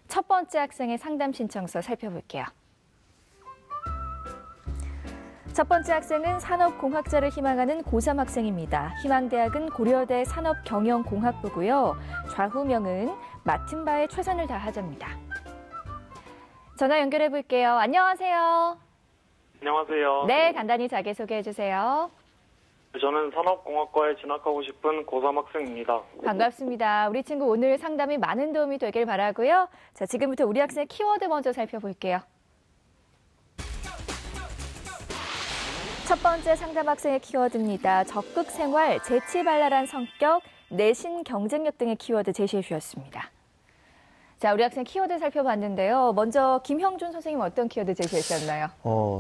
첫 번째 학생의 상담 신청서 살펴볼게요. 첫 번째 학생은 산업공학자를 희망하는 고3 학생입니다. 희망대학은 고려대 산업경영공학부고요. 좌우명은 맡은 바에 최선을 다하자입니다. 전화 연결해 볼게요. 안녕하세요. 안녕하세요. 네, 간단히 자기소개해 주세요. 저는 산업공학과에 진학하고 싶은 고3 학생입니다. 반갑습니다. 우리 친구 오늘 상담이 많은 도움이 되길 바라고요. 자, 지금부터 우리 학생의 키워드 먼저 살펴볼게요. 첫 번째 상담 학생의 키워드입니다. 적극 생활, 재치발랄한 성격, 내신 경쟁력 등의 키워드 제시해 주셨습니다. 자, 우리 학생 키워드 살펴봤는데요. 먼저 김형준 선생님 어떤 키워드 제시해 주셨나요?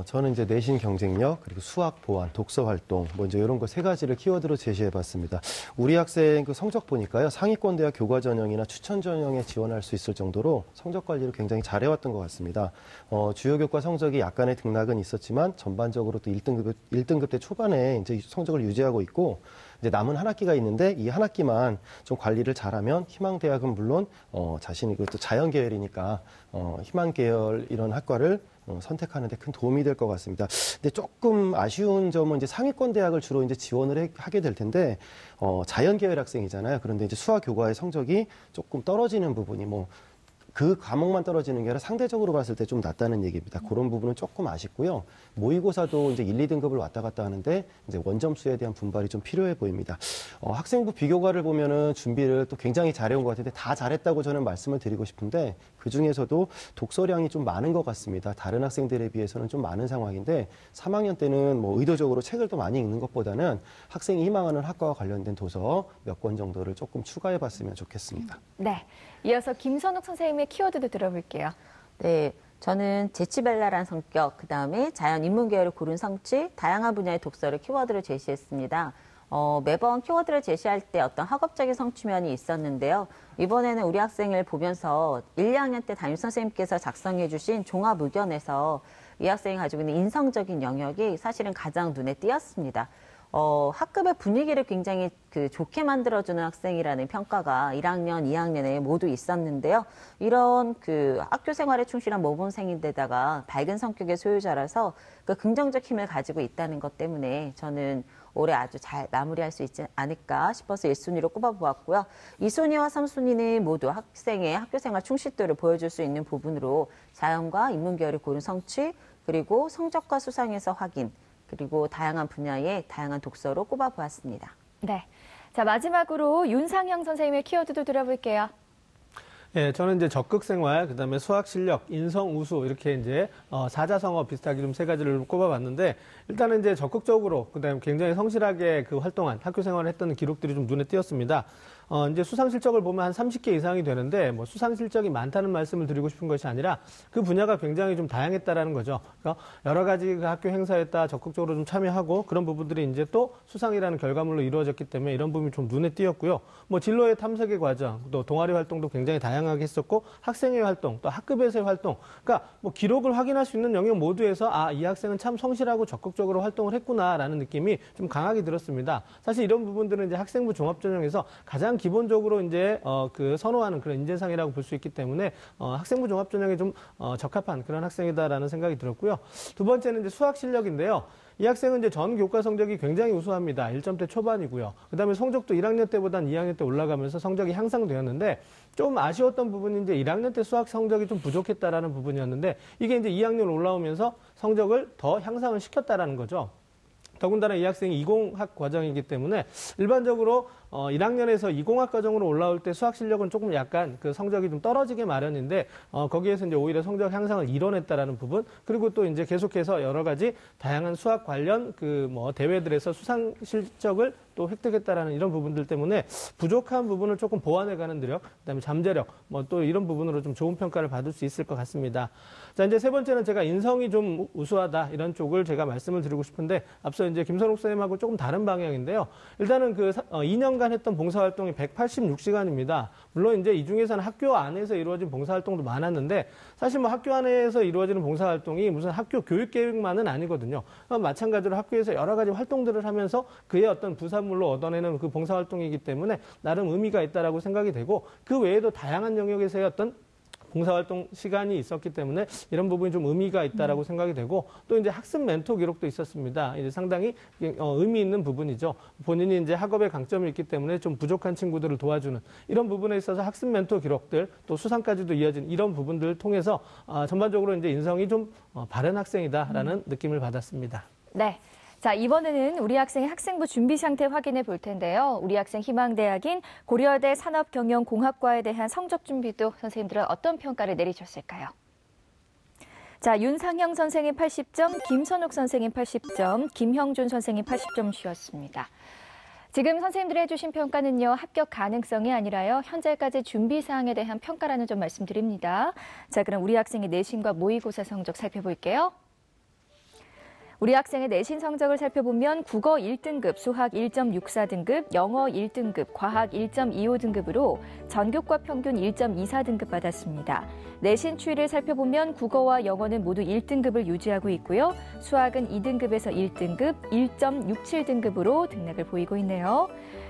저는 이제 내신 경쟁력, 그리고 수학 보완, 독서 활동, 이제 이런 거 세 가지를 키워드로 제시해 봤습니다. 우리 학생 그 성적 보니까요. 상위권 대학 교과 전형이나 추천 전형에 지원할 수 있을 정도로 성적 관리를 굉장히 잘해왔던 것 같습니다. 주요 교과 성적이 약간의 등락은 있었지만 전반적으로 또 1등급 때 초반에 이제 성적을 유지하고 있고, 이제 남은 한 학기가 있는데 이 한 학기만 좀 관리를 잘하면 희망대학은 물론 자신이 또 자연계열이니까 희망계열 이런 학과를 선택하는 데 큰 도움이 될 것 같습니다. 근데 조금 아쉬운 점은 이제 상위권 대학을 주로 이제 지원을 하게 될 텐데 자연계열 학생이잖아요. 그런데 이제 수학 교과의 성적이 조금 떨어지는 부분이 그 과목만 떨어지는 게 아니라 상대적으로 봤을 때 좀 낮다는 얘기입니다. 그런 부분은 조금 아쉽고요. 모의고사도 이제 1, 2등급을 왔다 갔다 하는데 이제 원점수에 대한 분발이 좀 필요해 보입니다. 학생부 비교과를 보면은 준비를 또 굉장히 잘해온 것 같은데 다 잘했다고 저는 말씀을 드리고 싶은데 그 중에서도 독서량이 좀 많은 것 같습니다. 다른 학생들에 비해서는 좀 많은 상황인데 3학년 때는 의도적으로 책을 더 많이 읽는 것보다는 학생이 희망하는 학과와 관련된 도서 몇 권 정도를 조금 추가해 봤으면 좋겠습니다. 네. 이어서 김선욱 선생님의 키워드도 들어볼게요. 네, 저는 재치발랄한 성격, 그다음에 자연 인문 계열을 고른 성취, 다양한 분야의 독서를 키워드로 제시했습니다. 매번 키워드를 제시할 때 어떤 학업적인 성취면이 있었는데요. 이번에는 우리 학생을 보면서 1, 2학년 때 담임선생님께서 작성해 주신 종합 의견에서 이 학생이 가지고 있는 인성적인 영역이 사실은 가장 눈에 띄었습니다. 학급의 분위기를 굉장히 좋게 만들어주는 학생이라는 평가가 1학년, 2학년에 모두 있었는데요. 이런 학교 생활에 충실한 모범생인데다가 밝은 성격의 소유자라서 그 긍정적 힘을 가지고 있다는 것 때문에 저는 올해 아주 잘 마무리할 수 있지 않을까 싶어서 1순위로 꼽아보았고요. 2순위와 3순위는 모두 학생의 학교 생활 충실도를 보여줄 수 있는 부분으로 자연과 인문계열을 고른 성취, 그리고 성적과 수상에서 확인, 그리고 다양한 분야의 다양한 독서로 꼽아보았습니다. 네. 자, 마지막으로 윤상형 선생님의 키워드도 들어볼게요. 예, 저는 이제 적극 생활, 그다음에 수학 실력, 인성 우수 이렇게 이제 사자성어 비슷하게 좀 세 가지를 꼽아봤는데 일단은 이제 적극적으로 그다음에 굉장히 성실하게 활동한 학교 생활을 했던 기록들이 좀 눈에 띄었습니다. 이제 수상 실적을 보면 한 30개 이상이 되는데 수상 실적이 많다는 말씀을 드리고 싶은 것이 아니라 그 분야가 굉장히 좀 다양했다라는 거죠. 그러니까 여러 가지 학교 행사에 따라 적극적으로 좀 참여하고 그런 부분들이 이제 또 수상이라는 결과물로 이루어졌기 때문에 이런 부분이 좀 눈에 띄었고요. 진로의 탐색의 과정, 또 동아리 활동도 굉장히 다양하게 했었고 학생회 활동, 또 학급에서의 활동, 그러니까 기록을 확인할 수 있는 영역 모두에서 이 학생은 참 성실하고 적극적으로 활동을 했구나라는 느낌이 좀 강하게 들었습니다. 사실 이런 부분들은 이제 학생부 종합전형에서 가장 기본적으로 이제 선호하는 그런 인재상이라고 볼 수 있기 때문에 학생부 종합전형에 좀 적합한 그런 학생이다라는 생각이 들었고요. 두 번째는 이제 수학 실력인데요. 이 학생은 이제 전 교과 성적이 굉장히 우수합니다. 1점대 초반이고요. 그다음에 성적도 1학년 때보다는 2학년 때 올라가면서 성적이 향상되었는데 좀 아쉬웠던 부분이 이제 1학년 때 수학 성적이 좀 부족했다라는 부분이었는데 이게 이제 2학년 올라오면서 성적을 더 향상을 시켰다라는 거죠. 더군다나 이 학생이 이공학 과정이기 때문에 일반적으로 1학년에서 이공학 과정으로 올라올 때 수학 실력은 조금 약간 성적이 좀 떨어지게 마련인데 거기에서 이제 오히려 성적 향상을 이뤄냈다라는 부분, 그리고 또 이제 계속해서 여러 가지 다양한 수학 관련 대회들에서 수상 실적을 또 획득했다라는 이런 부분들 때문에 부족한 부분을 조금 보완해가는 노력, 그다음에 잠재력, 또 이런 부분으로 좀 좋은 평가를 받을 수 있을 것 같습니다. 자, 이제 세 번째는 제가 인성이 좀 우수하다 이런 쪽을 제가 말씀을 드리고 싶은데 앞서 이제 김선욱 선생님하고 조금 다른 방향인데요. 일단은 2년간 했던 봉사활동이 186시간입니다. 물론 이제 이 중에서는 학교 안에서 이루어진 봉사활동도 많았는데 사실 학교 안에서 이루어지는 봉사활동이 무슨 학교 교육 계획만은 아니거든요. 마찬가지로 학교에서 여러 가지 활동들을 하면서 그의 어떤 부산물로 얻어내는 그 봉사활동이기 때문에 나름 의미가 있다라고 생각이 되고 그 외에도 다양한 영역에서의 어떤 봉사활동 시간이 있었기 때문에 이런 부분이 좀 의미가 있다라고 생각이 되고 또 이제 학습 멘토 기록도 있었습니다. 이제 상당히 의미 있는 부분이죠. 본인이 이제 학업에 강점이 있기 때문에 좀 부족한 친구들을 도와주는 이런 부분에 있어서 학습 멘토 기록들 또 수상까지도 이어진 이런 부분들을 통해서 전반적으로 이제 인성이 좀 바른 학생이다라는 느낌을 받았습니다. 네. 자, 이번에는 우리 학생의 학생부 준비 상태 확인해 볼 텐데요. 우리 학생 희망대학인 고려대 산업경영공학과에 대한 성적 준비도 선생님들은 어떤 평가를 내리셨을까요? 자, 윤상형 선생님 80점, 김선욱 선생님 80점, 김형준 선생님 80점 주셨습니다. 지금 선생님들이 해주신 평가는요, 합격 가능성이 아니라요, 현재까지 준비 사항에 대한 평가라는 점 말씀드립니다. 자, 그럼 우리 학생의 내신과 모의고사 성적 살펴볼게요. 우리 학생의 내신 성적을 살펴보면 국어 1등급, 수학 1.64등급, 영어 1등급, 과학 1.25등급으로 전교과 평균 1.24등급 받았습니다. 내신 추이를 살펴보면 국어와 영어는 모두 1등급을 유지하고 있고요. 수학은 2등급에서 1등급, 1.67등급으로 등락을 보이고 있네요.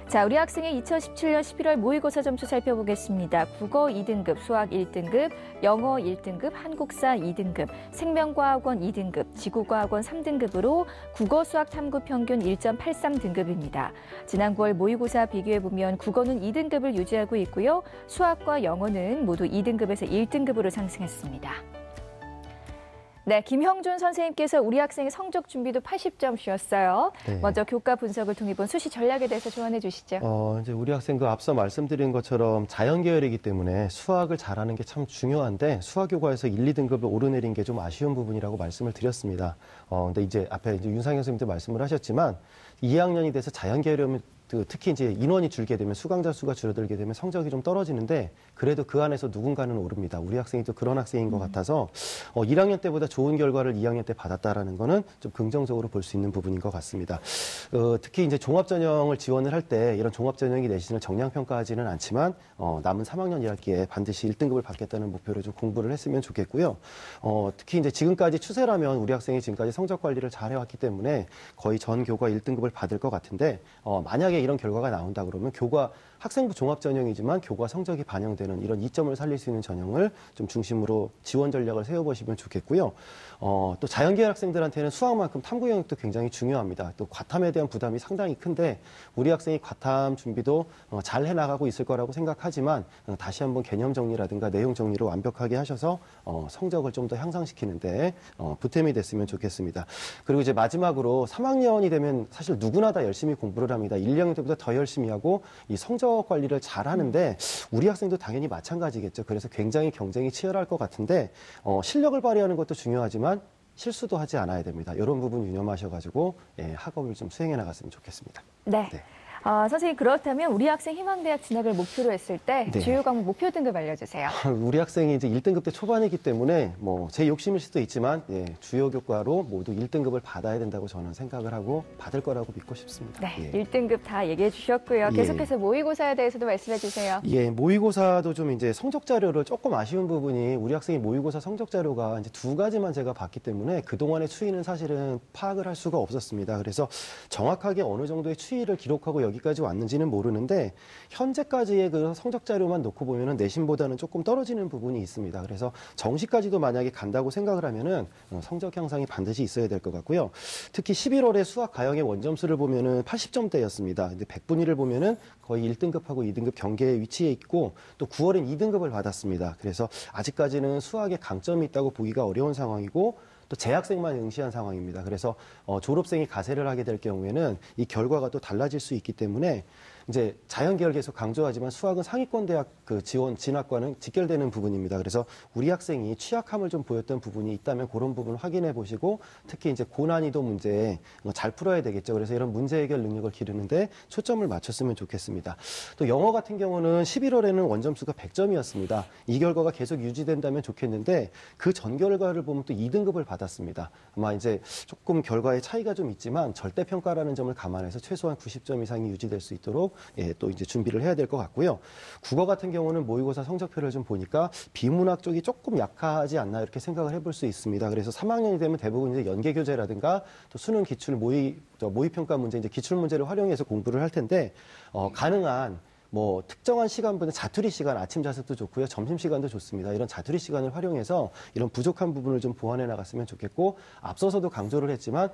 자, 우리 학생의 2017년 11월 모의고사 점수 살펴보겠습니다. 국어 2등급, 수학 1등급, 영어 1등급, 한국사 2등급, 생명과학원 2등급, 지구과학원 3등급으로 국어, 수학, 탐구 평균 1.83등급입니다. 지난 9월 모의고사 비교해보면 국어는 2등급을 유지하고 있고요. 수학과 영어는 모두 2등급에서 1등급으로 상승했습니다. 네, 김형준 선생님께서 우리 학생의 성적 준비도 80점 주셨어요. 네. 먼저 교과 분석을 통해 본 수시 전략에 대해서 조언해 주시죠. 이제 우리 학생 앞서 말씀드린 것처럼 자연 계열이기 때문에 수학을 잘하는 게 참 중요한데 수학 교과에서 1, 2등급을 오르내린 게 좀 아쉬운 부분이라고 말씀을 드렸습니다. 근데 이제 앞에 이제 윤상현 선생님도 말씀을 하셨지만 2학년이 돼서 자연 계열이면 특히 이제 인원이 줄게 되면 수강자 수가 줄어들게 되면 성적이 좀 떨어지는데 그래도 그 안에서 누군가는 오릅니다. 우리 학생이 또 그런 학생인 것 같아서 1학년 때보다 좋은 결과를 2학년 때 받았다라는 거는 좀 긍정적으로 볼 수 있는 부분인 것 같습니다. 특히 이제 종합전형을 지원을 할 때 이런 종합전형이 내신을 정량평가하지는 않지만 남은 3학년 1학기에 반드시 1등급을 받겠다는 목표로 좀 공부를 했으면 좋겠고요. 특히 이제 지금까지 추세라면 우리 학생이 지금까지 성적 관리를 잘 해왔기 때문에 거의 전 교과 1등급을 받을 것 같은데 만약에 이런 결과가 나온다 그러면 교과 학생부 종합전형이지만 교과 성적이 반영되는 이런 이점을 살릴 수 있는 전형을 좀 중심으로 지원 전략을 세워보시면 좋겠고요. 또 자연계열 학생들한테는 수학만큼 탐구 영역도 굉장히 중요합니다. 또 과탐에 대한 부담이 상당히 큰데 우리 학생이 과탐 준비도 잘 해나가고 있을 거라고 생각하지만 다시 한번 개념 정리라든가 내용 정리를 완벽하게 하셔서 성적을 좀 더 향상시키는데 보탬이 됐으면 좋겠습니다. 그리고 이제 마지막으로 3학년이 되면 사실 누구나 다 열심히 공부를 합니다. 1, 2학년 때보다 더 열심히 하고 이 성적 관리를 잘 하는데 우리 학생도 당연히 마찬가지겠죠. 그래서 굉장히 경쟁이 치열할 것 같은데 실력을 발휘하는 것도 중요하지만 실수도 하지 않아야 됩니다. 이런 부분 유념하셔가지고 학업을 좀 수행해 나갔으면 좋겠습니다. 네. 네. 선생님, 그렇다면 우리 학생 희망대학 진학을 목표로 했을 때 네. 주요 과목 목표 등급 알려주세요. 우리 학생이 이제 1등급 때 초반이기 때문에 뭐 제 욕심일 수도 있지만 주요 교과로 모두 1등급을 받아야 된다고 저는 생각을 하고 받을 거라고 믿고 싶습니다. 네, 1등급 다 얘기해 주셨고요. 계속해서 모의고사에 대해서도 말씀해 주세요. 모의고사도 좀 이제 성적 자료를 조금 아쉬운 부분이 우리 학생이 모의고사 성적 자료가 이제 2가지만 제가 봤기 때문에 그동안의 추이는 사실은 파악을 할 수가 없었습니다. 그래서 정확하게 어느 정도의 추이를 기록하고 여기까지 왔는지는 모르는데 현재까지의 그 성적 자료만 놓고 보면은 내신보다는 조금 떨어지는 부분이 있습니다. 그래서 정시까지도 만약에 간다고 생각을 하면은 성적 향상이 반드시 있어야 될 것 같고요. 특히 11월에 수학 가형의 원점수를 보면은 80점대였습니다. 근데 100분위를 보면은 거의 1등급하고 2등급 경계에 위치해 있고 또 9월엔 2등급을 받았습니다. 그래서 아직까지는 수학에 강점이 있다고 보기가 어려운 상황이고 또 재학생만 응시한 상황입니다. 그래서 졸업생이 가세를 하게 될 경우에는 이 결과가 또 달라질 수 있기 때문에 이제 자연계열 계속 강조하지만 수학은 상위권 대학 그 지원 진학과는 직결되는 부분입니다. 그래서 우리 학생이 취약함을 좀 보였던 부분이 있다면 그런 부분 확인해 보시고 특히 이제 고난이도 문제 잘 풀어야 되겠죠. 그래서 이런 문제 해결 능력을 기르는데 초점을 맞췄으면 좋겠습니다. 또 영어 같은 경우는 11월에는 원점수가 100점이었습니다. 이 결과가 계속 유지된다면 좋겠는데 그 전 결과를 보면 또 2등급을 받았습니다. 아마 이제 조금 결과의 차이가 좀 있지만 절대평가라는 점을 감안해서 최소한 90점 이상이 유지될 수 있도록 또 이제 준비를 해야 될 것 같고요. 국어 같은 경우는 모의고사 성적표를 좀 보니까 비문학 쪽이 조금 약하지 않나 이렇게 생각을 해볼 수 있습니다. 그래서 3학년이 되면 대부분 이제 연계교재라든가 또 수능 기출 모의평가 문제 이제 기출 문제를 활용해서 공부를 할 텐데 가능한 뭐 특정한 시간분에 자투리 시간, 아침 자습도 좋고요. 점심 시간도 좋습니다. 이런 자투리 시간을 활용해서 이런 부족한 부분을 좀 보완해 나갔으면 좋겠고 앞서서도 강조를 했지만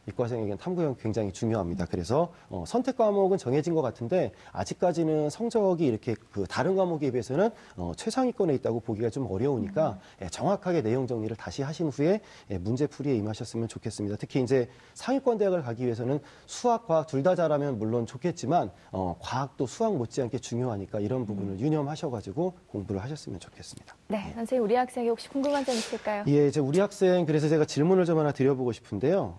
이과생에게는 탐구형이 굉장히 중요합니다. 그래서 선택 과목은 정해진 것 같은데 아직까지는 성적이 이렇게 그 다른 과목에 비해서는 최상위권에 있다고 보기가 좀 어려우니까 정확하게 내용 정리를 다시 하신 후에 문제풀이에 임하셨으면 좋겠습니다. 특히 이제 상위권 대학을 가기 위해서는 수학, 과학 둘 다 잘하면 물론 좋겠지만 과학도 수학 못지않게 중요하니까 이런 부분을 유념하셔가지고 공부를 하셨으면 좋겠습니다. 네, 선생님 우리 학생이 혹시 궁금한 점 있을까요? 예, 이제 우리 학생 그래서 제가 질문을 좀 하나 드려보고 싶은데요.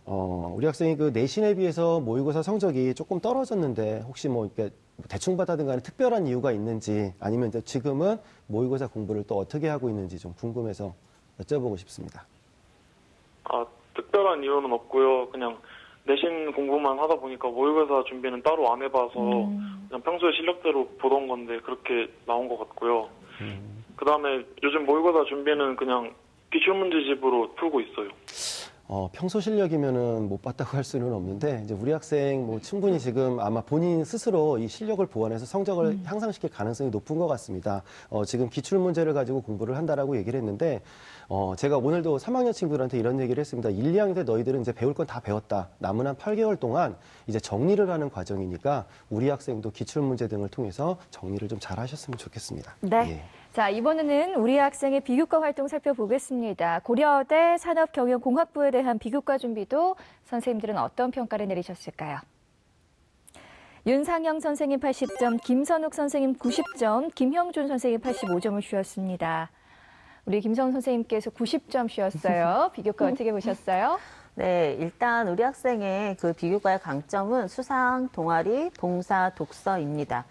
우리 학생이 그 내신에 비해서 모의고사 성적이 조금 떨어졌는데 혹시 뭐 이렇게 대충 받아든 간에 특별한 이유가 있는지 아니면 이제 지금은 모의고사 공부를 또 어떻게 하고 있는지 좀 궁금해서 여쭤보고 싶습니다. 특별한 이유는 없고요. 그냥 내신 공부만 하다 보니까 모의고사 준비는 따로 안 해봐서 그냥 평소에 실력대로 보던 건데 그렇게 나온 것 같고요. 그다음에 요즘 모의고사 준비는 그냥 기출문제집으로 풀고 있어요. 평소 실력이면은 못 봤다고 할 수는 없는데 이제 우리 학생 뭐 충분히 지금 아마 본인 스스로 이 실력을 보완해서 성적을 향상시킬 가능성이 높은 것 같습니다. 지금 기출 문제를 가지고 공부를 한다라고 얘기를 했는데 제가 오늘도 3학년 친구들한테 이런 얘기를 했습니다. 1, 2학년 때 너희들은 이제 배울 건 다 배웠다. 남은 한 8개월 동안 이제 정리를 하는 과정이니까 우리 학생도 기출 문제 등을 통해서 정리를 좀 잘 하셨으면 좋겠습니다. 네. 예. 자, 이번에는 우리 학생의 비교과 활동 살펴보겠습니다. 고려대 산업경영공학부에 대한 비교과 준비도 선생님들은 어떤 평가를 내리셨을까요? 윤상영 선생님 80점, 김선욱 선생님 90점, 김형준 선생님 85점을 주셨습니다. 우리 김선욱 선생님께서 90점 주셨어요. 비교과 어떻게 보셨어요? 네, 일단 우리 학생의 그 비교과의 강점은 수상, 동아리, 봉사, 독서입니다.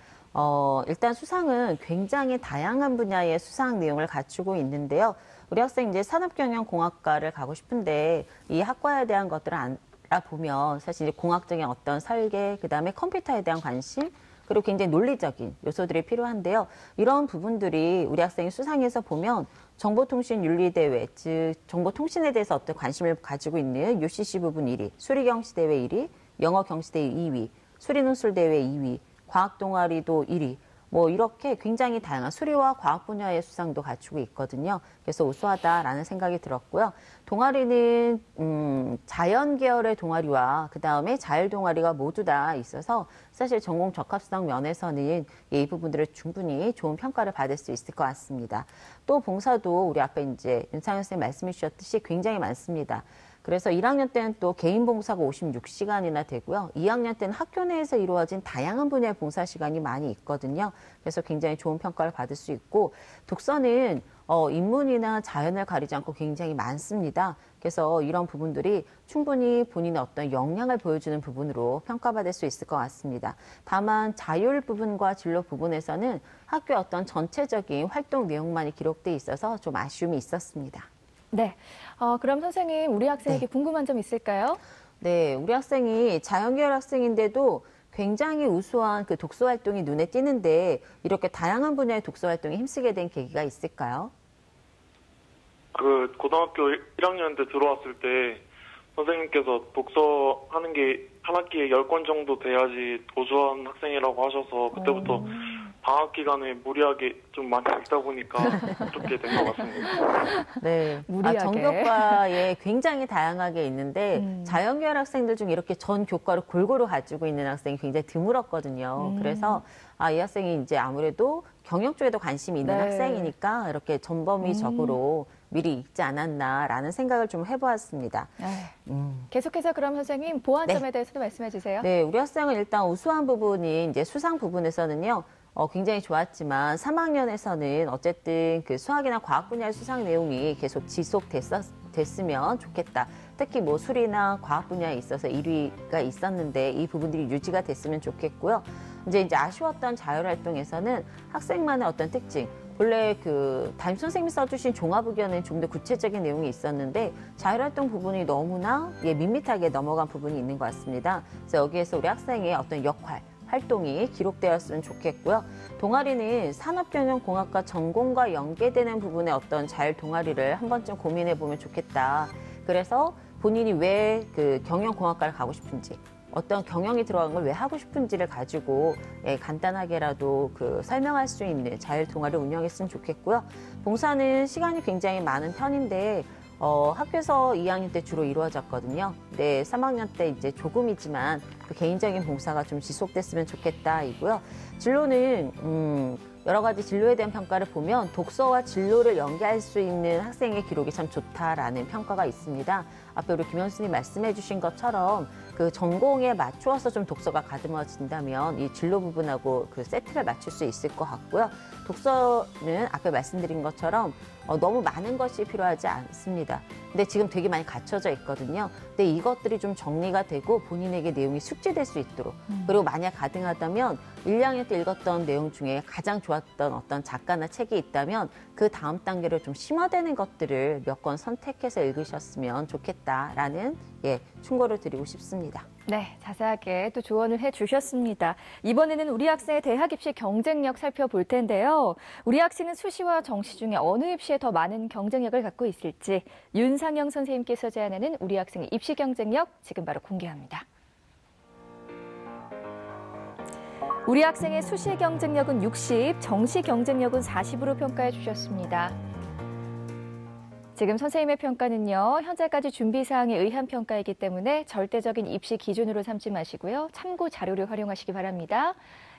일단 수상은 굉장히 다양한 분야의 수상 내용을 갖추고 있는데요. 우리 학생 이제 산업경영공학과를 가고 싶은데 이 학과에 대한 것들을 알아보면 사실 이제 공학적인 어떤 설계, 그다음에 컴퓨터에 대한 관심, 그리고 굉장히 논리적인 요소들이 필요한데요. 이런 부분들이 우리 학생이 수상에서 보면 정보통신윤리대회, 즉 정보통신에 대해서 어떤 관심을 가지고 있는 UCC 부분 1위, 수리경시대회 1위, 영어경시대회 2위, 수리논술대회 2위, 과학동아리도 1위, 뭐 이렇게 굉장히 다양한 수리와 과학 분야의 수상도 갖추고 있거든요. 그래서 우수하다라는 생각이 들었고요. 동아리는 자연 계열의 동아리와 그다음에 자율 동아리가 모두 다 있어서 사실 전공 적합성 면에서는 이 부분들을 충분히 좋은 평가를 받을 수 있을 것 같습니다. 또 봉사도 우리 앞에 이제 윤상현 선생님 말씀해 주셨듯이 굉장히 많습니다. 그래서 1학년 때는 또 개인 봉사가 56시간이나 되고요. 2학년 때는 학교 내에서 이루어진 다양한 분야의 봉사 시간이 많이 있거든요. 그래서 굉장히 좋은 평가를 받을 수 있고 독서는 인문이나 자연을 가리지 않고 굉장히 많습니다. 그래서 이런 부분들이 충분히 본인의 어떤 역량을 보여주는 부분으로 평가받을 수 있을 것 같습니다. 다만 자율 부분과 진로 부분에서는 학교의 어떤 전체적인 활동 내용만이 기록돼 있어서 좀 아쉬움이 있었습니다. 네. 그럼 선생님, 우리 학생에게 궁금한 점 있을까요? 네, 우리 학생이 자연계열 학생인데도 굉장히 우수한 그 독서 활동이 눈에 띄는데 이렇게 다양한 분야의 독서 활동에 힘쓰게 된 계기가 있을까요? 그 고등학교 1학년 때 들어왔을 때 선생님께서 독서하는 게 한 학기에 10권 정도 돼야지 우수한 학생이라고 하셔서 그때부터 방학 기간에 무리하게 좀 많이 읽다 보니까 그렇게 된 것 같습니다. 네, 무리하게. 전교과에 굉장히 다양하게 있는데 자연계열 학생들 중 이렇게 전 교과를 골고루 가지고 있는 학생이 굉장히 드물었거든요. 그래서 이 학생이 이제 아무래도 경영 쪽에도 관심이 있는 네. 학생이니까 이렇게 전범위적으로 미리 읽지 않았나라는 생각을 좀 해보았습니다. 계속해서 그럼 선생님 보완점에 네. 대해서도 말씀해 주세요. 네, 우리 학생은 일단 우수한 부분이 이제 수상 부분에서는요. 굉장히 좋았지만 3학년에서는 어쨌든 그 수학이나 과학 분야의 수상 내용이 계속 지속됐으면 좋겠다. 특히 뭐 수리나 과학 분야에 있어서 1위가 있었는데 이 부분들이 유지가 됐으면 좋겠고요. 이제 아쉬웠던 자율활동에서는 학생만의 어떤 특징, 본래 그 담임 선생님이 써주신 종합의견은 좀 더 구체적인 내용이 있었는데 자율활동 부분이 너무나 밋밋하게 넘어간 부분이 있는 것 같습니다. 그래서 여기에서 우리 학생의 어떤 역할, 활동이 기록되었으면 좋겠고요. 동아리는 산업경영공학과 전공과 연계되는 부분의 어떤 자율 동아리를 한 번쯤 고민해 보면 좋겠다. 그래서 본인이 왜 그 경영공학과를 가고 싶은지, 어떤 경영이 들어간 걸 왜 하고 싶은지를 가지고 간단하게라도 설명할 수 있는 자율 동아리를 운영했으면 좋겠고요. 봉사는 시간이 굉장히 많은 편인데 학교에서 2학년 때 주로 이루어졌거든요. 네, 3학년 때 이제 조금이지만 그 개인적인 봉사가 좀 지속됐으면 좋겠다 이고요. 진로는 여러 가지 진로에 대한 평가를 보면 독서와 진로를 연계할 수 있는 학생의 기록이 참 좋다라는 평가가 있습니다. 앞에 우리 김현수님 말씀해 주신 것처럼 그 전공에 맞추어서 좀 독서가 가듬어진다면 이 진로 부분하고 그 세트를 맞출 수 있을 것 같고요. 독서는 앞에 말씀드린 것처럼 너무 많은 것이 필요하지 않습니다. 근데 지금 되게 많이 갖춰져 있거든요. 근데 이것들이 좀 정리가 되고 본인에게 내용이 숙지될 수 있도록 그리고 만약 가능하다면 1, 2학년 때 읽었던 내용 중에 가장 좋았던 어떤 작가나 책이 있다면 그 다음 단계로 좀 심화되는 것들을 몇 권 선택해서 읽으셨으면 좋겠다라는 충고를 드리고 싶습니다. 네, 자세하게 또 조언을 해주셨습니다. 이번에는 우리 학생의 대학 입시 경쟁력 살펴볼 텐데요. 우리 학생은 수시와 정시 중에 어느 입시에 더 많은 경쟁력을 갖고 있을지 윤상영 선생님께서 제안하는 우리 학생의 입시 경쟁력 지금 바로 공개합니다. 우리 학생의 수시 경쟁력은 60, 정시 경쟁력은 40으로 평가해 주셨습니다. 지금 선생님의 평가는요, 현재까지 준비 사항에 의한 평가이기 때문에 절대적인 입시 기준으로 삼지 마시고요. 참고 자료를 활용하시기 바랍니다.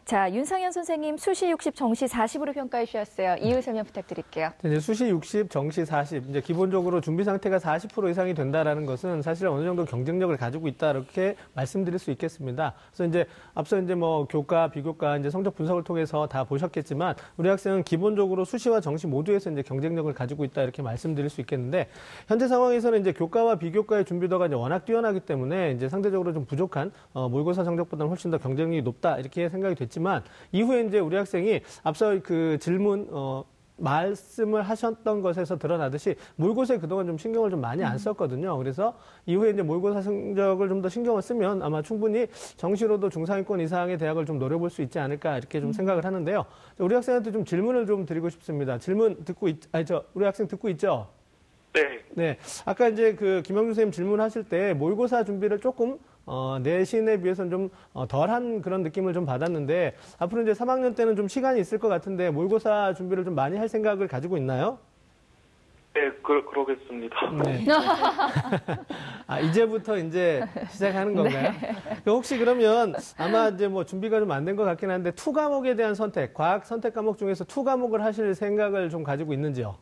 자, 윤상현 선생님 수시 60, 정시 40으로 평가해 주셨어요. 이유 설명 부탁드릴게요. 이제 수시 60, 정시 40. 이제 기본적으로 준비 상태가 40% 이상이 된다라는 것은 사실 어느 정도 경쟁력을 가지고 있다 이렇게 말씀드릴 수 있겠습니다. 그래서 이제 앞서 이제 뭐 교과, 비교과 이제 성적 분석을 통해서 다 보셨겠지만 우리 학생은 기본적으로 수시와 정시 모두에서 이제 경쟁력을 가지고 있다 이렇게 말씀드릴 수 있겠는데 현재 상황에서는 이제 교과와 비교과의 준비도가 이제 워낙 뛰어나기 때문에 이제 상대적으로 좀 부족한 모의고사 성적보다는 훨씬 더 경쟁력이 높다 이렇게 생각이 됐지만 이후에 이제 우리 학생이 앞서 그 질문 말씀을 하셨던 것에서 드러나듯이 모의고사에 그동안 좀 신경을 좀 많이 안 썼거든요. 그래서 이후에 이제 모의고사 성적을 좀 더 신경을 쓰면 아마 충분히 정시로도 중상위권 이상의 대학을 좀 노려볼 수 있지 않을까 이렇게 좀 생각을 하는데요. 우리 학생한테 좀 질문을 좀 드리고 싶습니다. 질문 듣고 우리 학생 듣고 있죠? 네. 네. 아까 이제 그 김영준 선생님 질문하실 때 모의고사 준비를 조금 내신에 비해서는 좀 덜한 그런 느낌을 좀 받았는데 앞으로 이제 3학년 때는 좀 시간이 있을 것 같은데 모의고사 준비를 좀 많이 할 생각을 가지고 있나요? 네, 그러겠습니다. 네. 이제부터 이제 시작하는 건가요? 혹시 그러면 아마 이제 뭐 준비가 좀 안 된 것 같긴 한데 투 과목에 대한 선택, 과학 선택 과목 중에서 투 과목을 하실 생각을 좀 가지고 있는지요?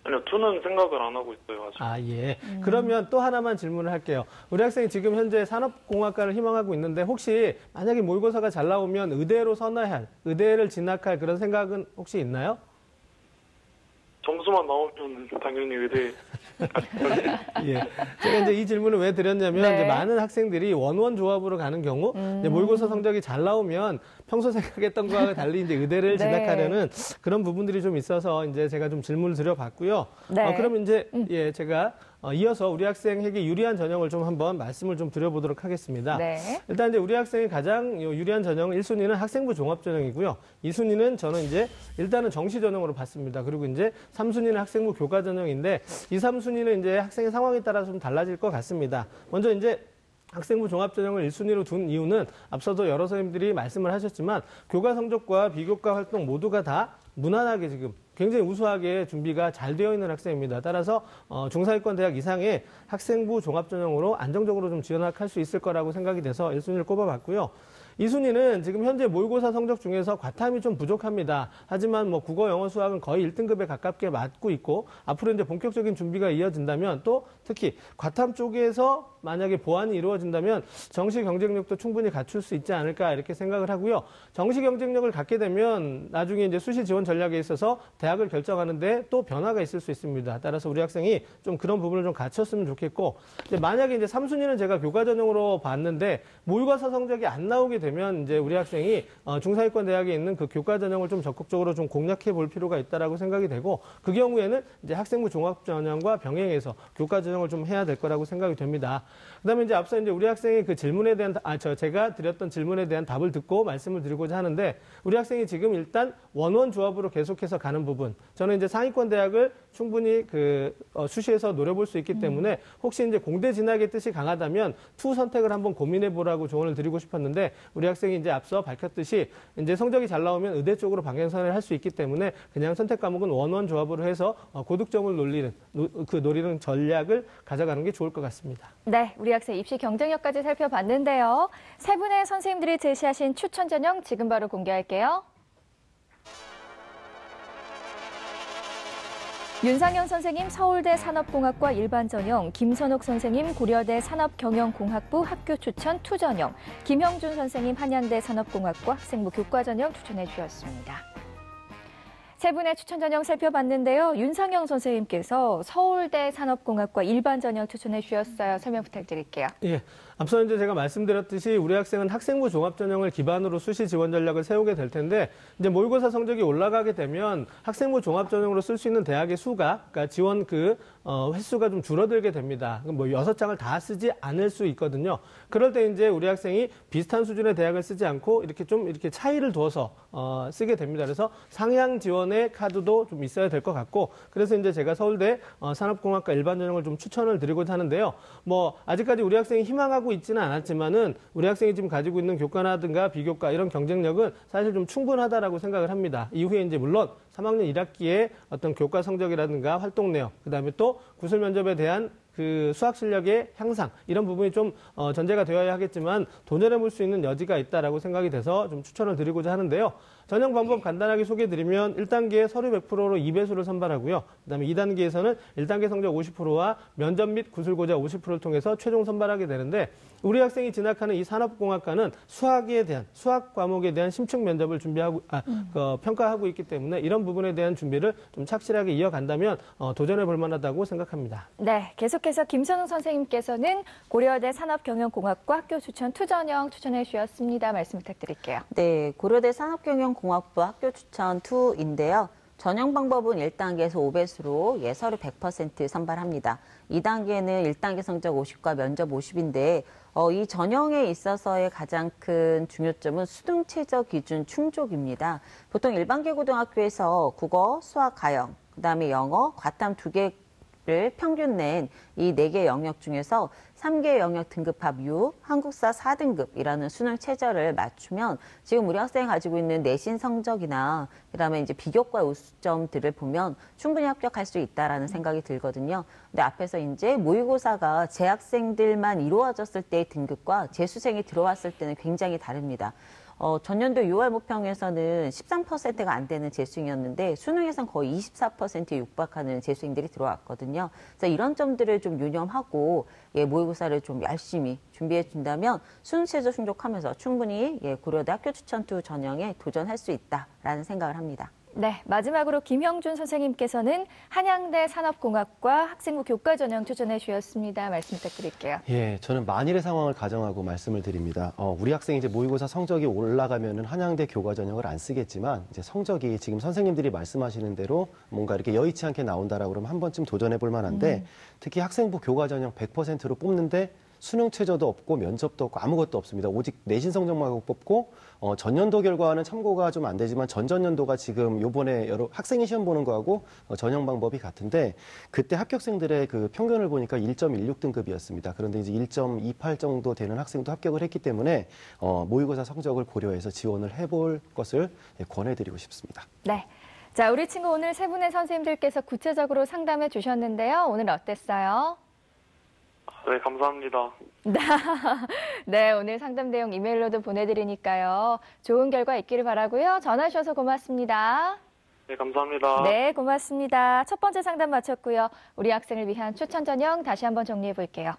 아니요, 투는 생각을 안 하고 있어요, 아직. 예. 그러면 또 하나만 질문을 할게요. 우리 학생이 지금 현재 산업공학과를 희망하고 있는데 혹시 만약에 모의고사가 잘 나오면 의대로 선호할, 의대를 진학할 그런 생각은 혹시 있나요? 점수만 나오면 당연히 의대. 예. 제가 이제 이 질문을 왜 드렸냐면, 네. 이제 많은 학생들이 원원 조합으로 가는 경우, 이제 모의고사 성적이 잘 나오면 평소 생각했던 거와 달리 이제 의대를 네. 진학하려는 그런 부분들이 좀 있어서 이제 제가 좀 질문을 드려봤고요. 네. 그럼 이제, 제가 이어서 우리 학생에게 유리한 전형을 좀 한번 말씀을 좀 드려보도록 하겠습니다. 네. 일단 이제 우리 학생이 가장 유리한 전형 1순위는 학생부 종합 전형이고요. 2순위는 저는 이제 일단은 정시 전형으로 봤습니다. 그리고 이제 3순위는 학생부 교과 전형인데 이 3순위는 이제 학생의 상황에 따라서 좀 달라질 것 같습니다. 먼저 이제 학생부 종합전형을 1순위로 둔 이유는 앞서도 여러 선생님들이 말씀을 하셨지만 교과 성적과 비교과 활동 모두가 다 무난하게 지금 굉장히 우수하게 준비가 잘 되어 있는 학생입니다. 따라서 중상위권 대학 이상의 학생부 종합전형으로 안정적으로 좀 진학할 수 있을 거라고 생각이 돼서 1순위를 꼽아봤고요. 2순위는 지금 현재 모의고사 성적 중에서 과탐이 좀 부족합니다. 하지만 뭐 국어, 영어, 수학은 거의 1등급에 가깝게 맞고 있고 앞으로 이제 본격적인 준비가 이어진다면 또 특히 과탐 쪽에서 만약에 보완이 이루어진다면 정시 경쟁력도 충분히 갖출 수 있지 않을까 이렇게 생각을 하고요. 정시 경쟁력을 갖게 되면 나중에 이제 수시 지원 전략에 있어서 대학을 결정하는데 또 변화가 있을 수 있습니다. 따라서 우리 학생이 좀 그런 부분을 좀 갖췄으면 좋겠고 만약에 이제 3순위는 제가 교과 전형으로 봤는데 모의고사 성적이 안 나오게 되면 되면 이제 우리 학생이 중상위권 대학에 있는 그 교과 전형을 좀 적극적으로 좀 공략해 볼 필요가 있다라고 생각이 되고 그 경우에는 이제 학생부 종합 전형과 병행해서 교과 전형을 좀 해야 될 거라고 생각이 됩니다. 그다음에 이제 앞서 이제 우리 학생이 그 질문에 대한 제가 드렸던 질문에 대한 답을 듣고 말씀을 드리고자 하는데 우리 학생이 지금 일단 원원 조합으로 계속해서 가는 부분 저는 이제 상위권 대학을 충분히 수시에서 노려볼 수 있기 때문에 혹시 이제 공대 진학의 뜻이 강하다면 투 선택을 한번 고민해 보라고 조언을 드리고 싶었는데 우리 학생이 이제 앞서 밝혔듯이 이제 성적이 잘 나오면 의대 쪽으로 방향선을 할 수 있기 때문에 그냥 선택 과목은 원원 조합으로 해서 고득점을 노리는 전략을 가져가는 게 좋을 것 같습니다. 네, 우리 학생 입시 경쟁력까지 살펴봤는데요. 세 분의 선생님들이 제시하신 추천 전형 지금 바로 공개할게요. 윤상현 선생님 서울대 산업공학과 일반 전형, 김선옥 선생님 고려대 산업경영공학부 학교 추천 투 전형, 김형준 선생님 한양대 산업공학과 학생부 교과 전형 추천해 주셨습니다. 세 분의 추천 전형 살펴봤는데요. 윤상영 선생님께서 서울대 산업공학과 일반 전형 추천해 주셨어요. 설명 부탁드릴게요. 예. 앞서 이제 제가 말씀드렸듯이 우리 학생은 학생부 종합 전형을 기반으로 수시 지원 전략을 세우게 될 텐데 이제 모의고사 성적이 올라가게 되면 학생부 종합 전형으로 쓸 수 있는 대학의 수가 그러니까 지원 횟수가 좀 줄어들게 됩니다. 뭐 6장을 다 쓰지 않을 수 있거든요. 그럴 때 이제 우리 학생이 비슷한 수준의 대학을 쓰지 않고 이렇게 차이를 두어서 쓰게 됩니다. 그래서 상향 지원의 카드도 좀 있어야 될 것 같고 그래서 이제 제가 서울대 산업공학과 일반 전형을 좀 추천을 드리고자 하는데요. 뭐 아직까지 우리 학생이 희망하고 있지는 않았지만은 우리 학생이 지금 가지고 있는 교과라든가 비교과 이런 경쟁력은 사실 좀 충분하다라고 생각을 합니다. 이후에 이제 물론 3학년 1학기에 어떤 교과 성적이라든가 활동 내용, 그다음에 또 구술 면접에 대한 그 수학 실력의 향상 이런 부분이 좀 전제가 되어야 하겠지만 도전해 볼 수 있는 여지가 있다라고 생각이 돼서 좀 추천을 드리고자 하는데요. 전형 방법 간단하게 소개해드리면 1단계에 서류 100%로 2배수를 선발하고요. 그다음에 2단계에서는 1단계 성적 50%와 면접 및 구술고자 50%를 통해서 최종 선발하게 되는데 우리 학생이 진학하는 이 산업공학과는 수학 과목에 대한 심층 면접을 평가하고 있기 때문에 이런 부분에 대한 준비를 좀 착실하게 이어간다면 도전해 볼 만하다고 생각합니다. 네, 계속해서 김선웅 선생님께서는 고려대 산업경영공학과 학교 추천 투 전형 추천해 주셨습니다. 말씀 부탁드릴게요. 네, 고려대 산업경영공학부 학교 추천 2인데요. 전형 방법은 1단계에서 5배수로 서류 100% 선발합니다. 2단계는 1단계 성적 50과 면접 50인데 이 전형에 있어서의 가장 큰 중요점은 수능 최저 기준 충족입니다. 보통 일반계 고등학교에서 국어, 수학, 가영, 그다음에 영어, 과탐 2개를 평균 낸 이 4개 영역 중에서 3개 영역 등급합 6, 한국사 4등급이라는 수능 최저를 맞추면 지금 우리 학생이 가지고 있는 내신 성적이나 그다음에 이제 비교과 우수점들을 보면 충분히 합격할 수 있다라는 생각이 들거든요. 근데 앞에서 이제 모의고사가 재학생들만 이루어졌을 때의 등급과 재수생이 들어왔을 때는 굉장히 다릅니다. 전년도 6월 모평에서는 13%가 안 되는 재수생이었는데 수능에선 거의 24%에 육박하는 재수생들이 들어왔거든요. 그래서 이런 점들을 좀 유념하고 모의고사를 좀 열심히 준비해 준다면 수능 최저 충족하면서 충분히 고려대 학교 추천 투 전형에 도전할 수 있다라는 생각을 합니다. 네, 마지막으로 김형준 선생님께서는 한양대 산업공학과 학생부 교과 전형 추천해 주셨습니다. 말씀 부탁드릴게요. 예, 저는 만일의 상황을 가정하고 말씀을 드립니다. 우리 학생이 이제 모의고사 성적이 올라가면은 한양대 교과 전형을 안 쓰겠지만 이제 성적이 지금 선생님들이 말씀하시는 대로 뭔가 이렇게 여의치 않게 나온다라고 그러면 한 번쯤 도전해 볼 만한데 특히 학생부 교과 전형 100%로 뽑는데 수능 최저도 없고 면접도 없고 아무것도 없습니다. 오직 내신 성적만 뽑고 전년도 결과는 참고가 좀 안 되지만 전전년도가 지금 요번에 여러 학생이 시험 보는 거하고 전형 방법이 같은데 그때 합격생들의 그 평균을 보니까 1.16등급이었습니다. 그런데 이제 1.28 정도 되는 학생도 합격을 했기 때문에 모의고사 성적을 고려해서 지원을 해볼 것을 권해드리고 싶습니다. 네. 자, 우리 친구 오늘 세 분의 선생님들께서 구체적으로 상담해 주셨는데요. 오늘 어땠어요? 네, 감사합니다. 네, 오늘 상담 내용 이메일로도 보내드리니까요. 좋은 결과 있기를 바라고요. 전화 주셔서 고맙습니다. 네, 감사합니다. 네, 고맙습니다. 첫 번째 상담 마쳤고요. 우리 학생을 위한 추천 전형 다시 한번 정리해 볼게요.